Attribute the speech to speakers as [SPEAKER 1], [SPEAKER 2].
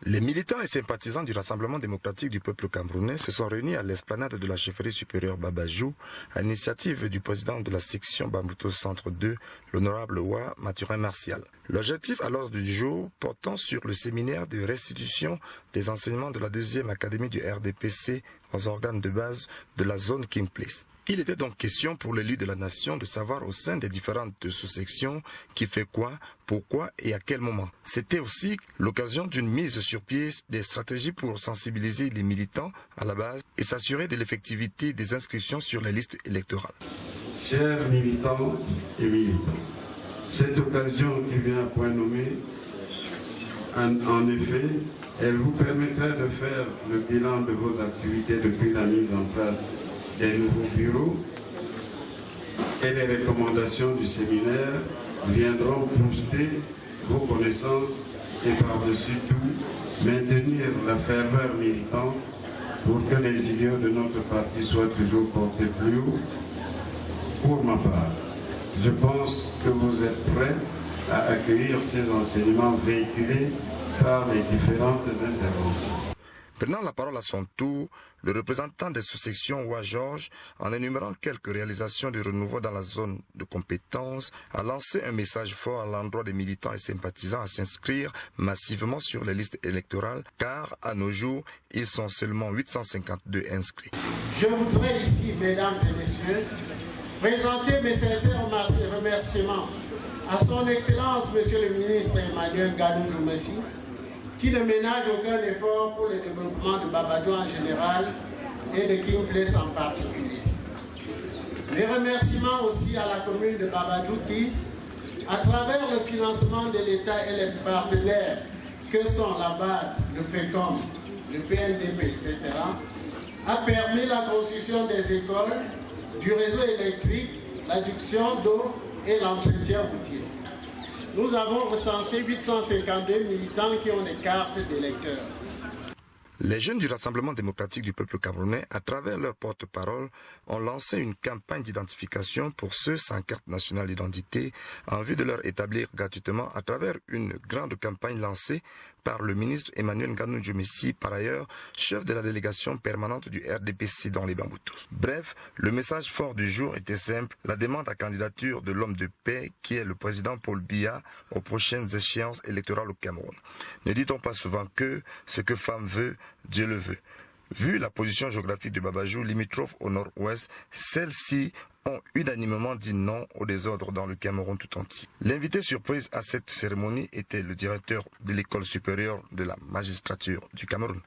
[SPEAKER 1] Les militants et sympathisants du Rassemblement démocratique du peuple camerounais se sont réunis à l'esplanade de la chefferie supérieure Babajou à l'initiative du président de la section Bamboutos Centre 2, l'honorable Wa Mathurin Martial. L'objectif à l'ordre du jour portant sur le séminaire de restitution des enseignements de la deuxième académie du RDPC aux organes de base de la zone King Place. Il était donc question pour l'élu de la nation de savoir au sein des différentes sous-sections qui fait quoi, pourquoi et à quel moment. C'était aussi l'occasion d'une mise sur pied des stratégies pour sensibiliser les militants à la base et s'assurer de l'effectivité des inscriptions sur les listes électorales.
[SPEAKER 2] Chères militantes et militants, cette occasion qui vient à point nommé, en effet, elle vous permettra de faire le bilan de vos activités depuis la mise en place des nouveaux bureaux, et les recommandations du séminaire viendront booster vos connaissances et par-dessus tout maintenir la ferveur militante pour que les idéaux de notre parti soient toujours portés plus haut. Pour ma part, je pense que vous êtes prêts à accueillir ces enseignements véhiculés par les différentes interventions.
[SPEAKER 1] Prenant la parole à son tour, le représentant des sous-sections Wa Georges, en énumérant quelques réalisations du renouveau dans la zone de compétences, a lancé un message fort à l'endroit des militants et sympathisants à s'inscrire massivement sur les listes électorales, car à nos jours, ils sont seulement 852 inscrits.
[SPEAKER 3] Je voudrais ici, mesdames et messieurs, présenter mes sincères remerciements à son Excellence, Monsieur le ministre Emmanuel Gadou-Djoumessi, qui ne ménage aucun effort pour le développement de Babajou en général et de King Place en particulier. Les remerciements aussi à la commune de Babajou qui, à travers le financement de l'État et les partenaires que sont la BAD, le FECOM, le PNDP, etc., a permis la construction des écoles, du réseau électrique, l'adduction d'eau et l'entretien routier. Nous avons recensé 852 militants qui ont des cartes d'électeurs.
[SPEAKER 1] Les jeunes du Rassemblement démocratique du peuple camerounais, à travers leur porte-parole, ont lancé une campagne d'identification pour ceux sans carte nationale d'identité en vue de leur établir gratuitement à travers une grande campagne lancée par le ministre Emmanuel Gadou-Djoumessi, par ailleurs chef de la délégation permanente du RDPC dans les Bamboutos. Bref, le message fort du jour était simple, la demande à candidature de l'homme de paix qui est le président Paul Biya aux prochaines échéances électorales au Cameroun. Ne dit-on pas souvent que ce que femme veut, Dieu le veut. Vu la position géographique de Babajou, limitrophe au nord-ouest, celles-ci ont unanimement dit non au désordre dans le Cameroun tout entier. L'invité surprise à cette cérémonie était le directeur de l'école supérieure de la magistrature du Cameroun.